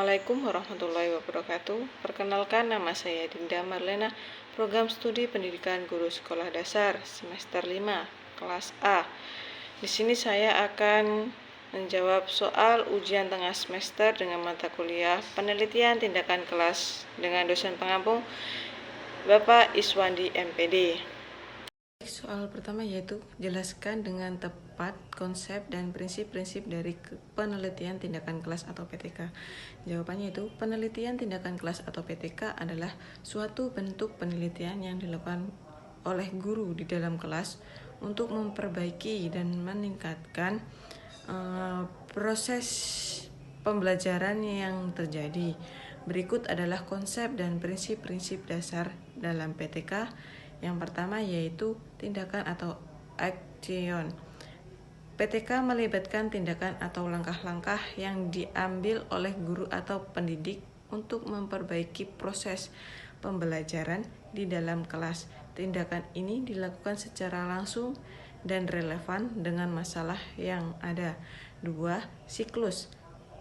Assalamualaikum warahmatullahi wabarakatuh. Perkenalkan, nama saya Dinda Marlena, Program Studi Pendidikan Guru Sekolah Dasar semester 5, kelas A. Di sini saya akan menjawab soal ujian tengah semester dengan mata kuliah Penelitian Tindakan Kelas dengan dosen pengampu Bapak Iswandi MPD. Soal pertama yaitu jelaskan dengan tepat konsep dan prinsip-prinsip dari penelitian tindakan kelas atau PTK. Jawabannya itu penelitian tindakan kelas atau PTK adalah suatu bentuk penelitian yang dilakukan oleh guru di dalam kelas untuk memperbaiki dan meningkatkan proses pembelajaran yang terjadi. Berikut adalah konsep dan prinsip-prinsip dasar dalam PTK. Yang pertama yaitu tindakan atau action. PTK melibatkan tindakan atau langkah-langkah yang diambil oleh guru atau pendidik untuk memperbaiki proses pembelajaran di dalam kelas. Tindakan ini dilakukan secara langsung dan relevan dengan masalah yang ada. 2. Siklus.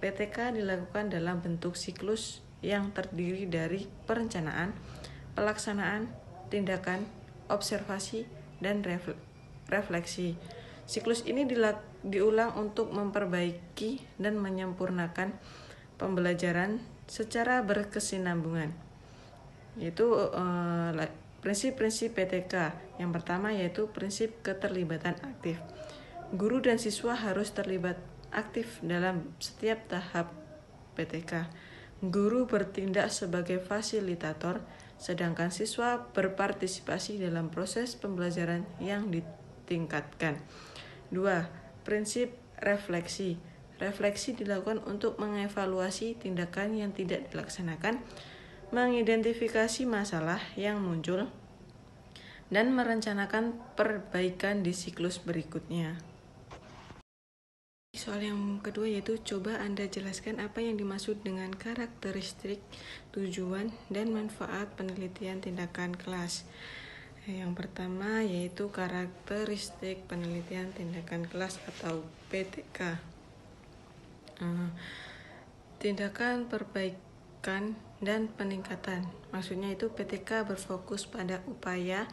PTK dilakukan dalam bentuk siklus yang terdiri dari perencanaan, pelaksanaan, tindakan, observasi, dan refleksi. Siklus ini diulang untuk memperbaiki dan menyempurnakan pembelajaran secara berkesinambungan. Yaitu prinsip-prinsip PTK. Yang pertama yaitu prinsip keterlibatan aktif. Guru dan siswa harus terlibat aktif dalam setiap tahap PTK. Guru bertindak sebagai fasilitator, sedangkan siswa berpartisipasi dalam proses pembelajaran yang ditingkatkan. 2. Prinsip refleksi. Refleksi dilakukan untuk mengevaluasi tindakan yang tidak dilaksanakan, mengidentifikasi masalah yang muncul, dan merencanakan perbaikan di siklus berikutnya. Soal yang kedua yaitu coba Anda jelaskan apa yang dimaksud dengan karakteristik, tujuan, dan manfaat penelitian tindakan kelas. Yang pertama yaitu karakteristik penelitian tindakan kelas atau PTK. Tindakan perbaikan dan peningkatan. Maksudnya itu PTK berfokus pada upaya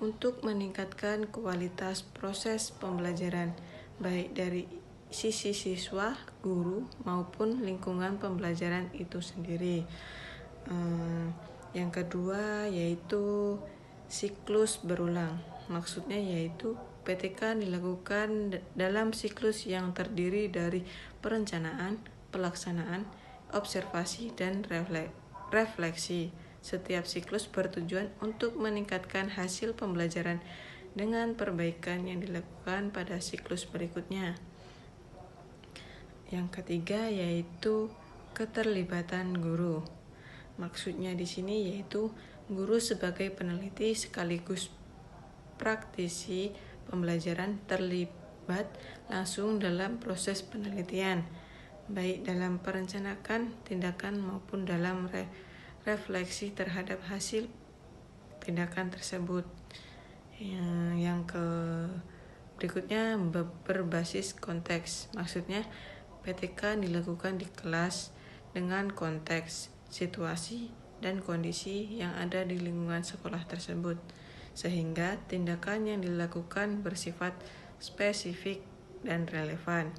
untuk meningkatkan kualitas proses pembelajaran baik dari sisi siswa, guru, maupun lingkungan pembelajaran itu sendiri. Yang kedua yaitu siklus berulang. Maksudnya yaitu PTK dilakukan dalam siklus yang terdiri dari perencanaan, pelaksanaan, observasi, dan refleksi. Setiap siklus bertujuan untuk meningkatkan hasil pembelajaran dengan perbaikan yang dilakukan pada siklus berikutnya. Yang ketiga yaitu keterlibatan guru. Maksudnya di sini yaitu guru sebagai peneliti sekaligus praktisi pembelajaran terlibat langsung dalam proses penelitian, baik dalam perencanaan tindakan maupun dalam refleksi terhadap hasil tindakan tersebut. Yang berikutnya berbasis konteks. Maksudnya PTK dilakukan di kelas dengan konteks, situasi, dan kondisi yang ada di lingkungan sekolah tersebut, sehingga tindakan yang dilakukan bersifat spesifik dan relevan.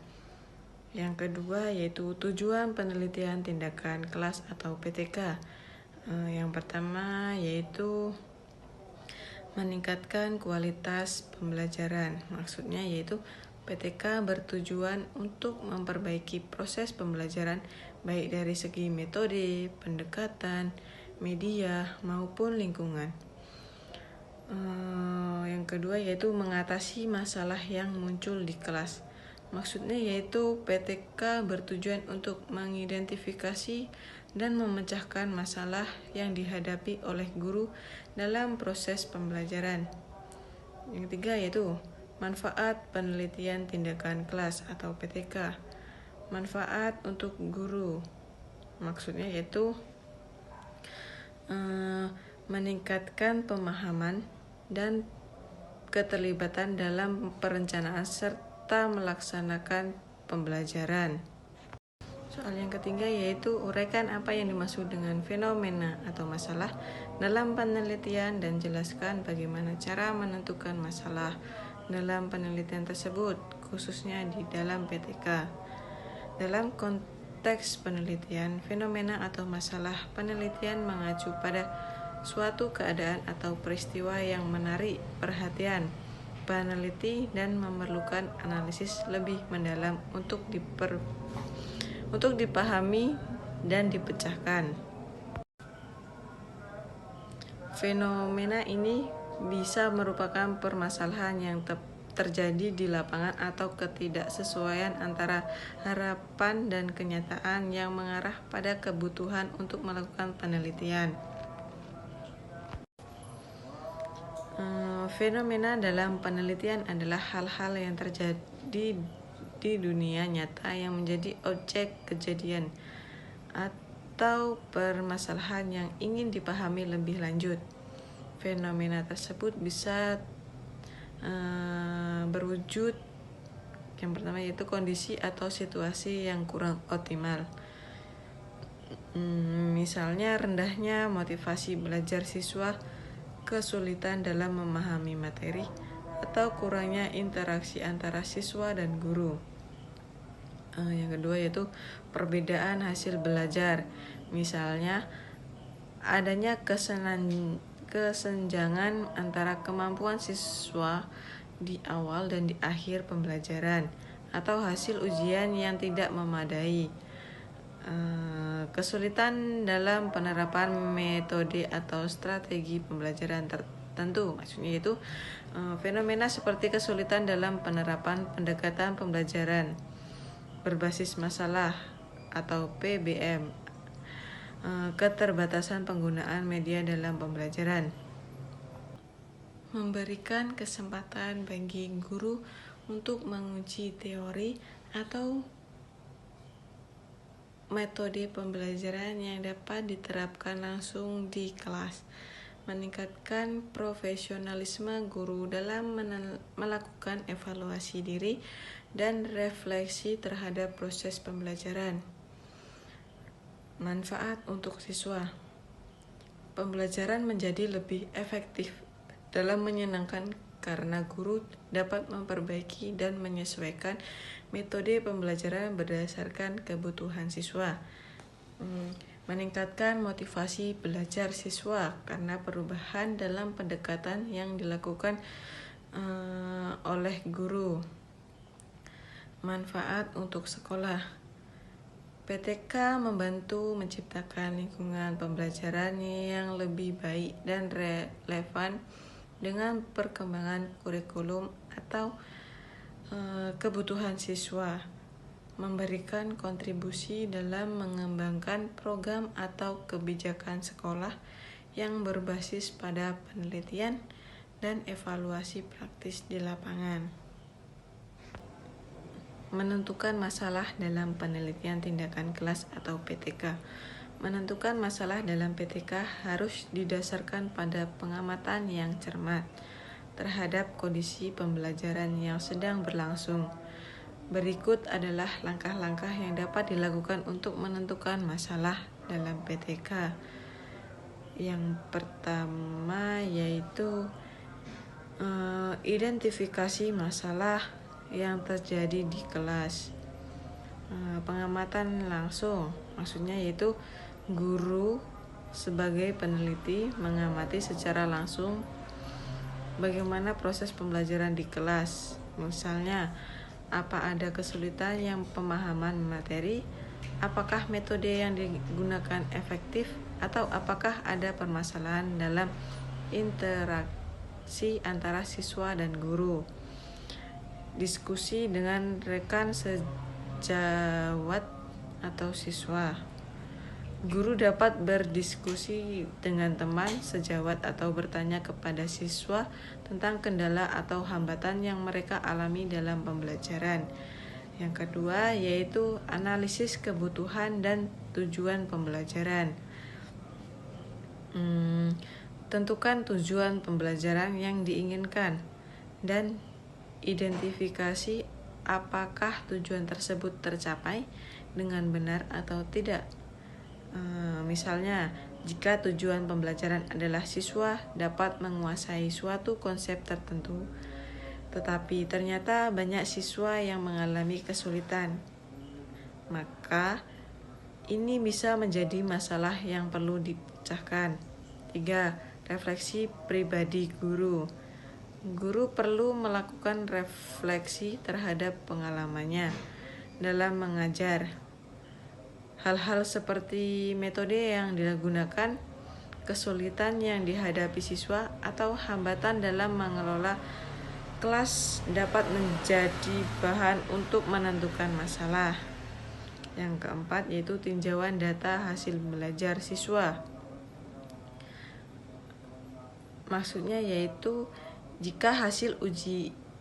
Yang kedua yaitu tujuan penelitian tindakan kelas atau PTK. Yang pertama yaitu meningkatkan kualitas pembelajaran. Maksudnya yaitu PTK bertujuan untuk memperbaiki proses pembelajaran baik dari segi metode, pendekatan, media, maupun lingkungan. Yang kedua yaitu mengatasi masalah yang muncul di kelas. Maksudnya yaitu PTK bertujuan untuk mengidentifikasi dan memecahkan masalah yang dihadapi oleh guru dalam proses pembelajaran. Yang ketiga yaitu manfaat penelitian tindakan kelas atau PTK. Manfaat untuk guru. Maksudnya yaitu meningkatkan pemahaman dan keterlibatan dalam perencanaan serta melaksanakan pembelajaran. Soal yang ketiga yaitu uraikan apa yang dimaksud dengan fenomena atau masalah dalam penelitian dan jelaskan bagaimana cara menentukan masalah dalam penelitian tersebut, khususnya di dalam PTK. Dalam konteks penelitian, fenomena atau masalah penelitian mengacu pada suatu keadaan atau peristiwa yang menarik perhatian peneliti dan memerlukan analisis lebih mendalam untuk dipahami dan dipecahkan. Fenomena ini bisa merupakan permasalahan yang terjadi di lapangan atau ketidaksesuaian antara harapan dan kenyataan yang mengarah pada kebutuhan untuk melakukan penelitian. Fenomena dalam penelitian adalah hal-hal yang terjadi di dunia nyata yang menjadi objek kejadian atau permasalahan yang ingin dipahami lebih lanjut. Fenomena tersebut bisa berwujud yang pertama yaitu kondisi atau situasi yang kurang optimal. Misalnya rendahnya motivasi belajar siswa, kesulitan dalam memahami materi, atau kurangnya interaksi antara siswa dan guru. Yang kedua yaitu perbedaan hasil belajar. Misalnya adanya kesenjangan antara kemampuan siswa di awal dan di akhir pembelajaran, atau hasil ujian yang tidak memadai. Kesulitan dalam penerapan metode atau strategi pembelajaran tertentu, maksudnya yaitu fenomena seperti kesulitan dalam penerapan pendekatan pembelajaran berbasis masalah atau PBM, keterbatasan penggunaan media dalam pembelajaran. Memberikan kesempatan bagi guru untuk menguji teori atau metode pembelajaran yang dapat diterapkan langsung di kelas. Meningkatkan profesionalisme guru dalam melakukan evaluasi diri dan refleksi terhadap proses pembelajaran. Manfaat untuk siswa. Pembelajaran menjadi lebih efektif dalam menyenangkan karena guru dapat memperbaiki dan menyesuaikan metode pembelajaran berdasarkan kebutuhan siswa. Meningkatkan motivasi belajar siswa karena perubahan dalam pendekatan yang dilakukan oleh guru. Manfaat untuk sekolah. PTK membantu menciptakan lingkungan pembelajaran yang lebih baik dan relevan dengan perkembangan kurikulum atau kebutuhan siswa, memberikan kontribusi dalam mengembangkan program atau kebijakan sekolah yang berbasis pada penelitian dan evaluasi praktis di lapangan. Menentukan masalah dalam penelitian tindakan kelas atau PTK. Menentukan masalah dalam PTK harus didasarkan pada pengamatan yang cermat terhadap kondisi pembelajaran yang sedang berlangsung. Berikut adalah langkah-langkah yang dapat dilakukan untuk menentukan masalah dalam PTK. Yang pertama yaitu identifikasi masalah yang terjadi di kelas. Pengamatan langsung, maksudnya yaitu guru sebagai peneliti mengamati secara langsung bagaimana proses pembelajaran di kelas. Misalnya, apa ada kesulitan yang pemahaman materi, apakah metode yang digunakan efektif, atau apakah ada permasalahan dalam interaksi antara siswa dan guru. Diskusi dengan rekan sejawat atau siswa. Guru dapat berdiskusi dengan teman sejawat atau bertanya kepada siswa tentang kendala atau hambatan yang mereka alami dalam pembelajaran. Yang kedua yaitu analisis kebutuhan dan tujuan pembelajaran. Tentukan tujuan pembelajaran yang diinginkan dan identifikasi apakah tujuan tersebut tercapai dengan benar atau tidak. Misalnya, jika tujuan pembelajaran adalah siswa dapat menguasai suatu konsep tertentu, tetapi ternyata banyak siswa yang mengalami kesulitan, maka ini bisa menjadi masalah yang perlu dipecahkan. 3. Refleksi pribadi guru. Guru perlu melakukan refleksi terhadap pengalamannya dalam mengajar. Hal-hal seperti metode yang digunakan, kesulitan yang dihadapi siswa, atau hambatan dalam mengelola kelas dapat menjadi bahan untuk menentukan masalah. Yang keempat yaitu tinjauan data hasil belajar siswa. Maksudnya yaitu jika hasil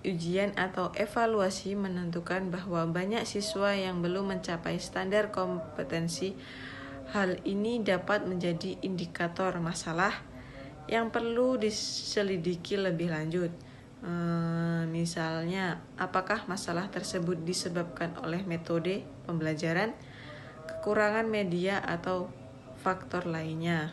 ujian atau evaluasi menentukan bahwa banyak siswa yang belum mencapai standar kompetensi, hal ini dapat menjadi indikator masalah yang perlu diselidiki lebih lanjut. Misalnya, apakah masalah tersebut disebabkan oleh metode pembelajaran, kekurangan media, atau faktor lainnya.